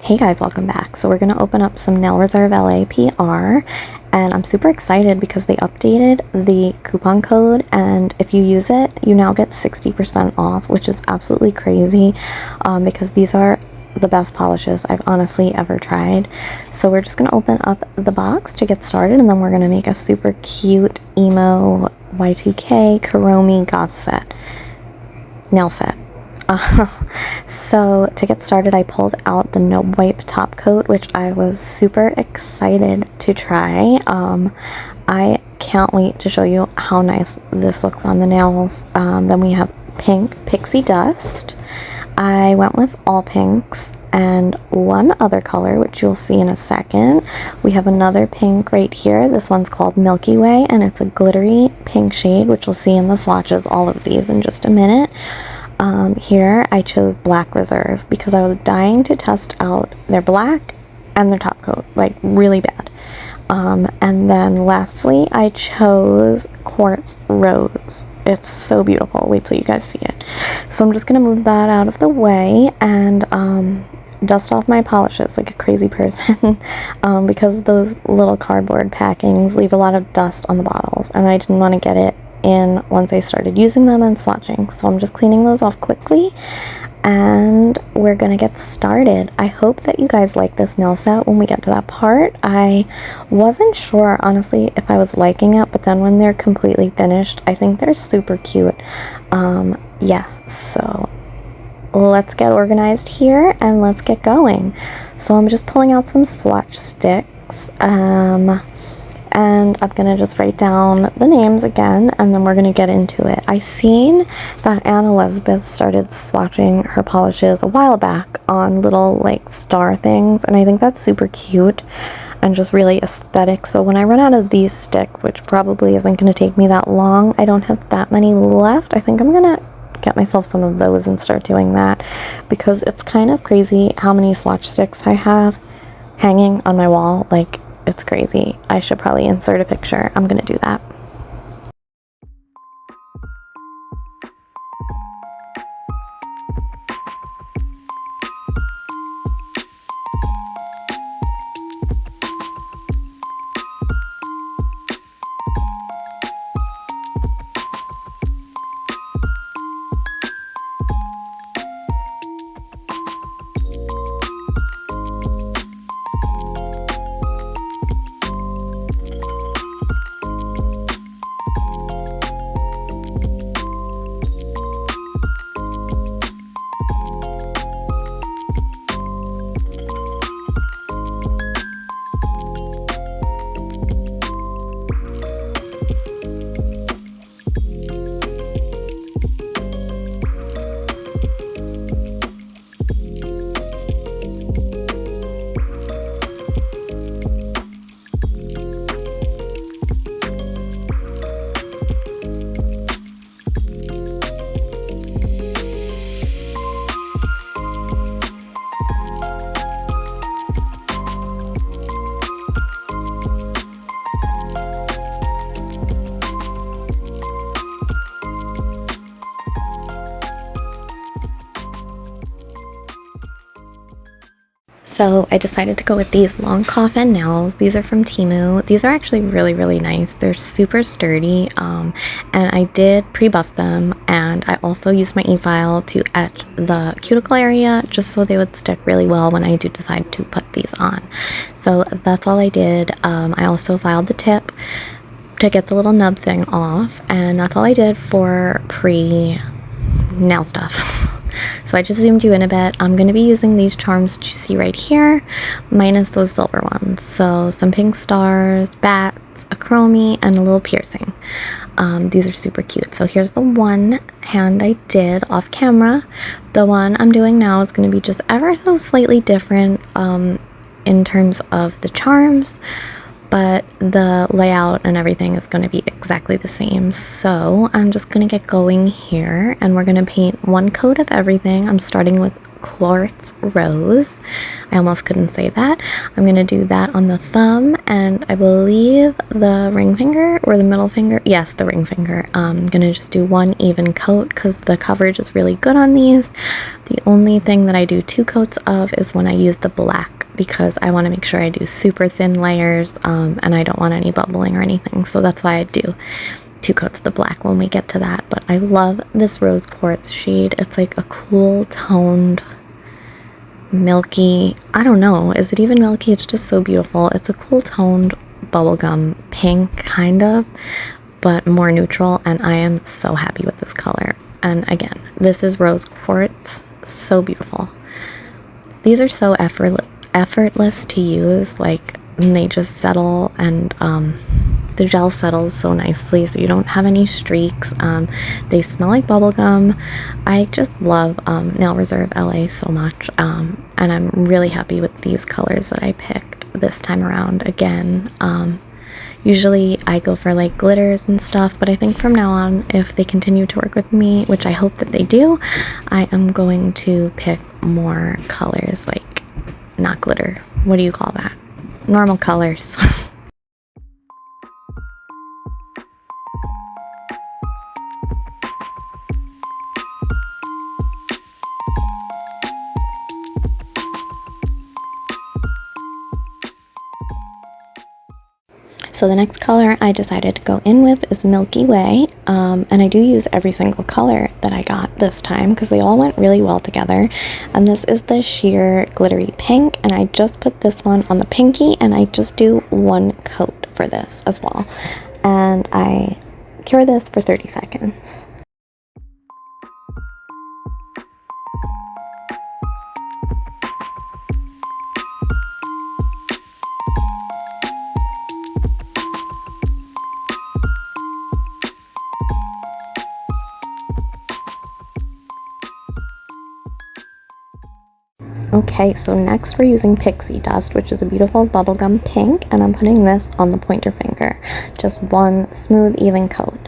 Hey guys, welcome back. So we're going to open up some Nail Reserve LA PR, and I'm super excited because they updated the coupon code, and if you use it, you now get 60% off, which is absolutely crazy because these are the best polishes I've honestly ever tried. So we're just going to open up the box to get started, and then we're going to make a super cute Emo Y2K Kuromi goth set, nail set. So to get started, I pulled out the No Wipe top coat, which I was super excited to try. I can't wait to show you how nice this looks on the nails. Then we have pink pixie dust. I went with all pinks and one other color, which you'll see in a second. We have another pink right here. This one's called Milky Way, and it's a glittery pink shade, which you'll see in the swatches, all of these in just a minute. Here I chose Black Reserve because I was dying to test out their black and their top coat, like really bad. And then lastly, I chose Quartz Rose. It's so beautiful. Wait till you guys see it. So I'm just going to move that out of the way and dust off my polishes like a crazy person because those little cardboard packings leave a lot of dust on the bottles, and I didn't want to get it in once I started using them and swatching. So I'm just cleaning those off quickly and we're gonna get started. I hope that you guys like this nail set when we get to that part. I wasn't sure honestly if I was liking it, but then when they're completely finished, I think they're super cute. Yeah, so let's get organized here and let's get going. So I'm just pulling out some swatch sticks, and I'm gonna just write down the names again, and then we're gonna get into it. I seen that Anna Elizabeth started swatching her polishes a while back on little like star things, and I think that's super cute and just really aesthetic. So when I run out of these sticks, which probably isn't gonna take me that long, I don't have that many left. I think I'm gonna get myself some of those and start doing that because it's kind of crazy how many swatch sticks I have hanging on my wall. Like, it's crazy. I should probably insert a picture. I'm gonna do that. So I decided to go with these long coffin nails. These are from Temu. These are actually really nice. They're super sturdy, and I did pre-buff them, and I also used my e-file to etch the cuticle area just so they would stick really well when I do decide to put these on. So that's all I did. I also filed the tip to get the little nub thing off, and that's all I did for pre-nail stuff. So I just zoomed you in a bit. I'm going to be using these charms that you see right here, minus those silver ones. So some pink stars, bats, a Kuromi, and a little piercing. These are super cute. So here's the one hand I did off camera. The one I'm doing now is going to be just ever so slightly different in terms of the charms, but the layout and everything is going to be exactly the same. So I'm just going to get going here, and we're going to paint one coat of everything. I'm starting with Quartz Rose. I almost couldn't say that. I'm going to do that on the thumb and I believe the ring finger or the middle finger. Yes, the ring finger. I'm going to just do one even coat because the coverage is really good on these. The only thing that I do 2 coats of is when I use the black because I want to make sure I do super thin layers and I don't want any bubbling or anything. So that's why I do 2 coats of the black when we get to that. But I love this rose quartz shade. It's like a cool toned milky, I don't know, is it even milky? It's just so beautiful. It's a cool toned bubblegum pink kind of, but more neutral, and I am so happy with this color. And again, this is rose quartz. So beautiful. These are so effortless to use, like they just settle, and the gel settles so nicely so you don't have any streaks. They smell like bubblegum. I just love Nail Reserve LA so much, and I'm really happy with these colors that I picked this time around. Again, usually I go for like glitters and stuff, but I think from now on, if they continue to work with me, which I hope that they do, I am going to pick more colors, like not glitter. What do you call that? Normal colors. So the next color I decided to go in with is Milky Way, and I do use every single color that I got this time because they all went really well together. And this is the sheer glittery pink, and I just put this one on the pinky, and I just do 1 coat for this as well. And I cure this for 30 seconds. Okay, so next we're using Pixie Dust, which is a beautiful bubblegum pink, and I'm putting this on the pointer finger. Just 1 smooth, even coat.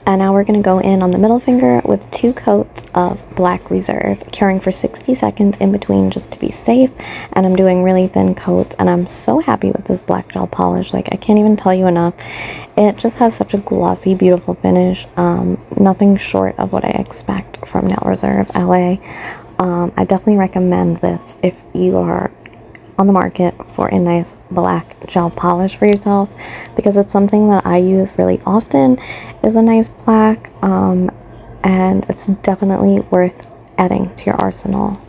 And now we're going to go in on the middle finger with 2 coats of Black Reserve, curing for 60 seconds in between just to be safe. And I'm doing really thin coats, and I'm so happy with this black gel polish. Like, I can't even tell you enough. It just has such a glossy, beautiful finish. Nothing short of what I expect from Nail Reserve LA. I definitely recommend this if you are on the market for a nice black gel polish for yourself, because it's something that I use really often, is a nice black, and it's definitely worth adding to your arsenal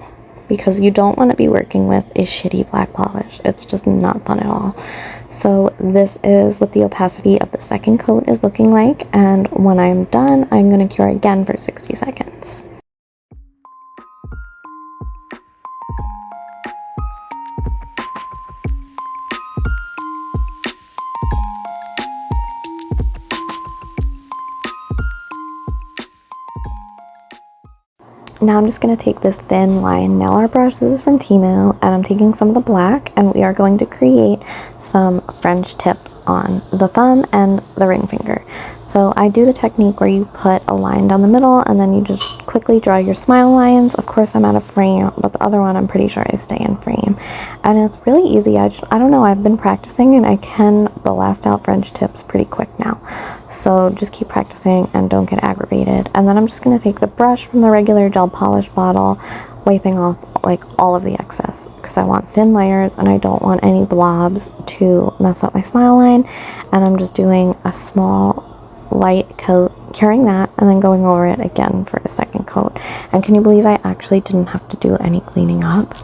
because you don't want to be working with a shitty black polish. It's just not fun at all. So this is what the opacity of the second coat is looking like, and when I'm done, I'm going to cure again for 60 seconds. Now I'm just going to take this thin line nail art brush. This is from Temu, and I'm taking some of the black, and we are going to create some French tips on the thumb and the ring finger. So I do the technique where you put a line down the middle and then you just quickly draw your smile lines. Of course I'm out of frame, but the other one I'm pretty sure I stay in frame. And it's really easy. I don't know, I've been practicing and I can blast out French tips pretty quick now. So just keep practicing and don't get aggravated. And then I'm just going to take the brush from the regular gel polish bottle, wiping off like all of the excess because I want thin layers and I don't want any blobs to mess up my smile line. And I'm just doing a small light coat, curing that, and then going over it again for a second coat. And can you believe I actually didn't have to do any cleaning up?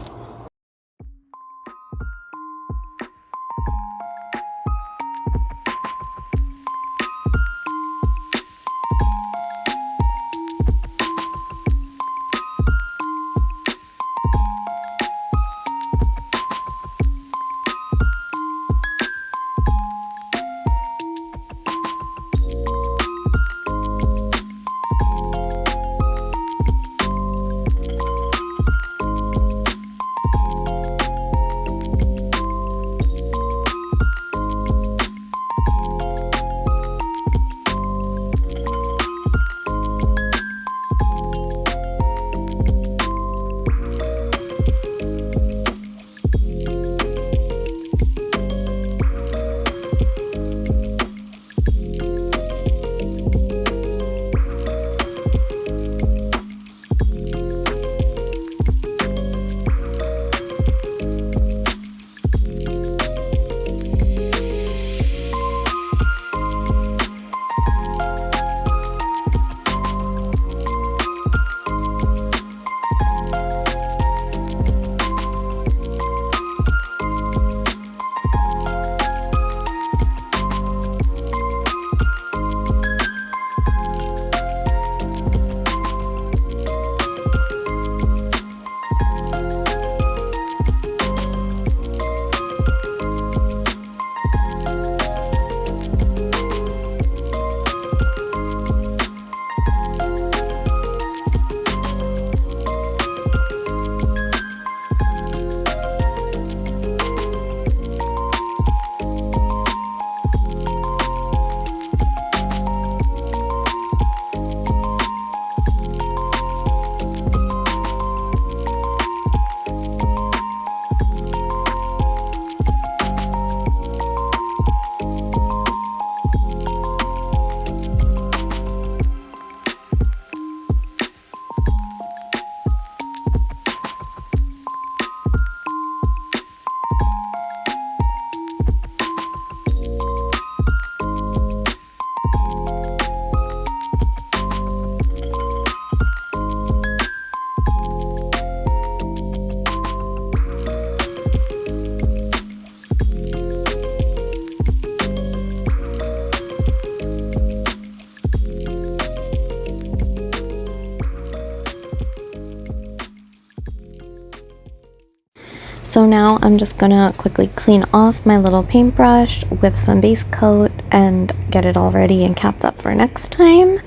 So now I'm just gonna quickly clean off my little paintbrush with some base coat and get it all ready and capped up for next time.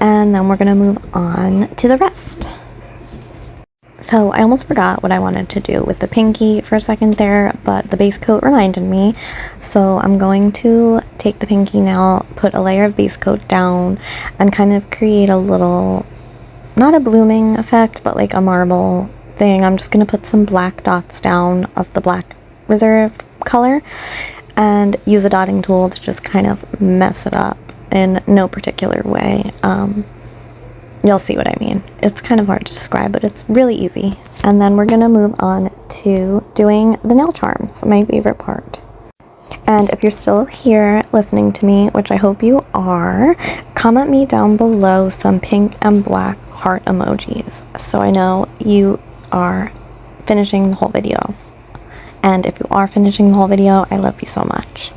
And then we're gonna move on to the rest. So I almost forgot what I wanted to do with the pinky for a second there, but the base coat reminded me. So I'm going to take the pinky now, put a layer of base coat down, and kind of create a little, not a blooming effect, but like a marble thing. I'm just going to put some black dots down of the black reserved color and use a dotting tool to just kind of mess it up in no particular way. You'll see what I mean. It's kind of hard to describe, but it's really easy. And then we're gonna move on to doing the nail charms, my favorite part. And if you're still here listening to me, which I hope you are, comment me down below some pink and black heart emojis, so I know you are finishing the whole video. And if you are finishing the whole video, I love you so much.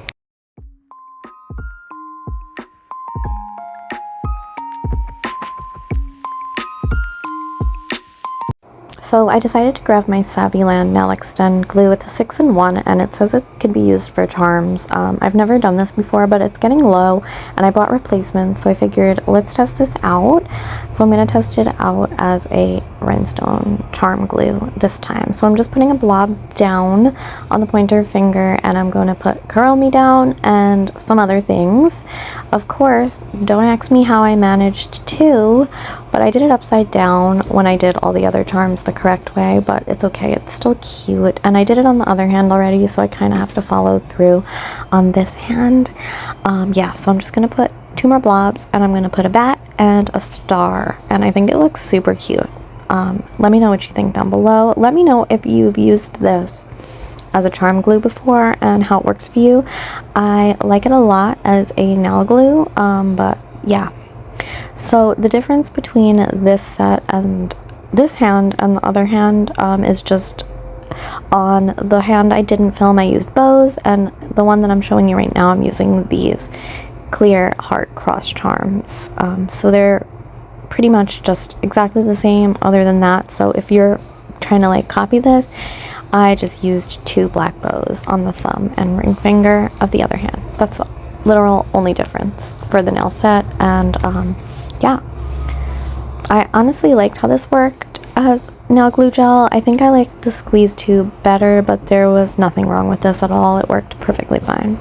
So I decided to grab my Savvyland Nail Extend glue. It's a 6-in-1 and it says it can be used for charms. I've never done this before, but it's getting low and I bought replacements, so I figured let's test this out. So I'm going to test it out as a rhinestone charm glue this time. So I'm just putting a blob down on the pointer finger and I'm going to put Kuromi down and some other things. Of course, don't ask me how I managed to, but I did it upside down when I did all the other charms the correct way, but it's okay, it's still cute. And I did it on the other hand already, so I kind of have to follow through on this hand. Yeah, so I'm just gonna put 2 more blobs and I'm gonna put a bat and a star, and I think it looks super cute. Let me know what you think down below. Let me know if you've used this as a charm glue before and how it works for you. I like it a lot as a nail glue, but yeah. So the difference between this set and this hand and the other hand is just on the hand I didn't film, I used bows, and the one that I'm showing you right now, I'm using these clear heart cross charms. So they're pretty much just exactly the same other than that. So if you're trying to like copy this, I just used 2 black bows on the thumb and ring finger of the other hand. That's the literal only difference for the nail set. And yeah, I honestly liked how this worked as nail glue gel. I think I liked the squeeze tube better, but there was nothing wrong with this at all. It worked perfectly fine.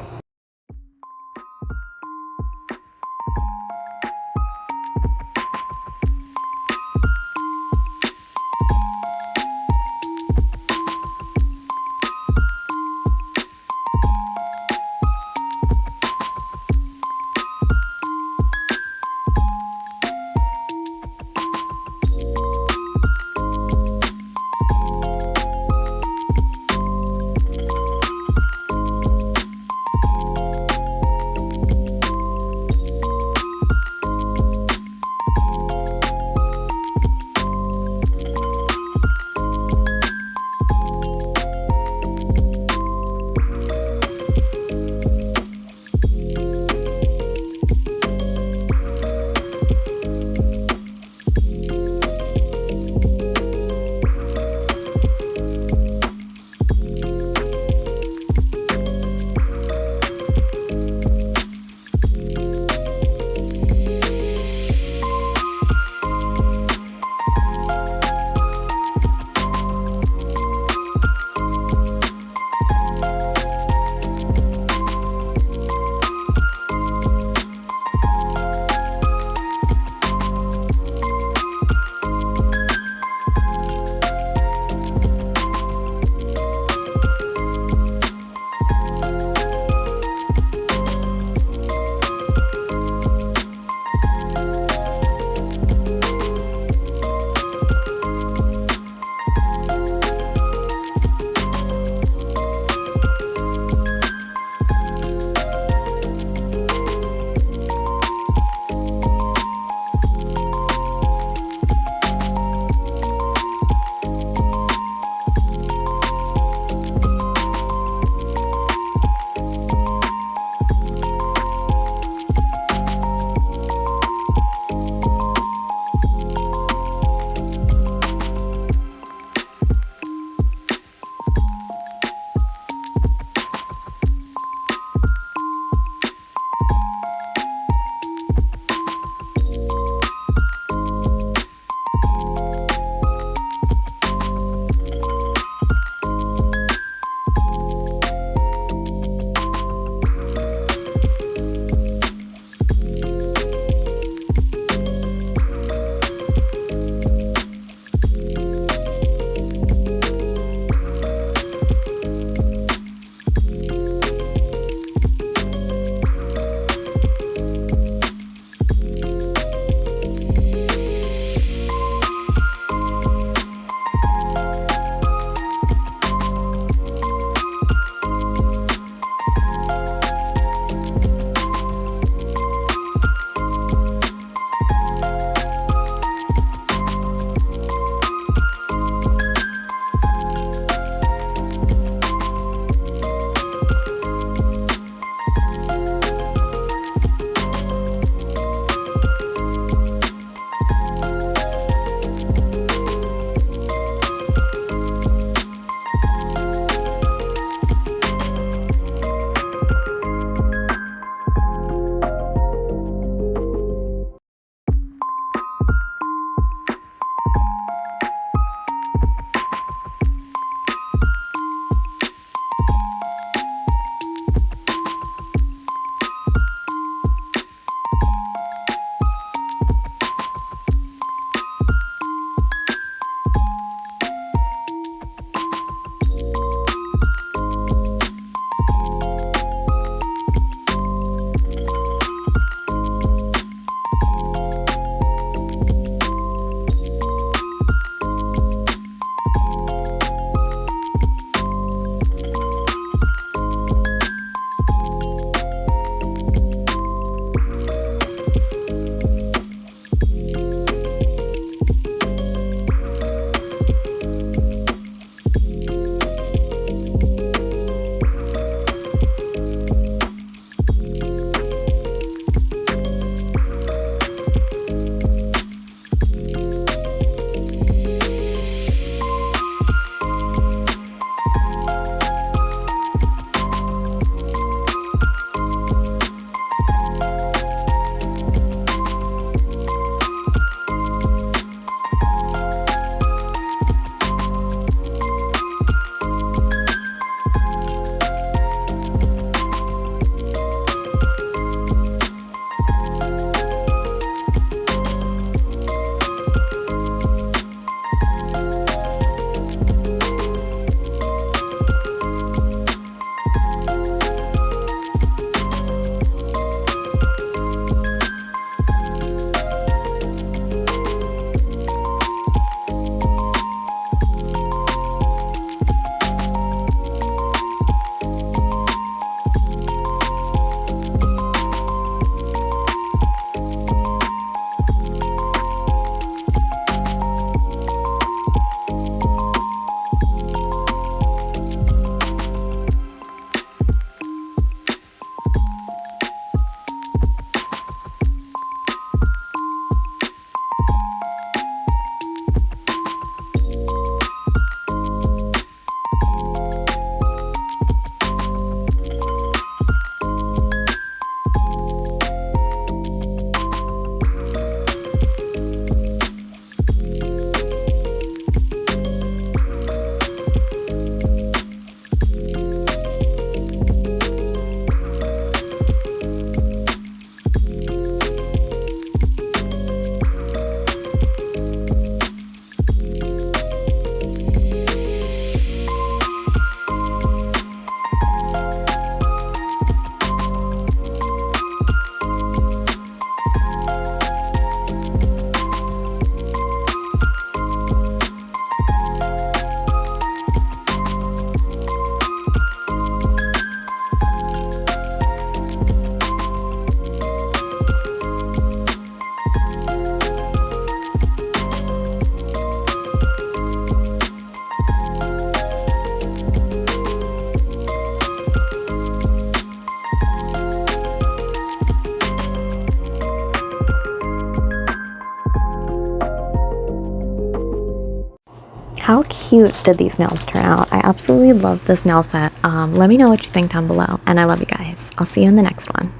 how cute did these nails turn out? I absolutely love this nail set. Let me know what you think down below, and I love you guys. I'll see you in the next one.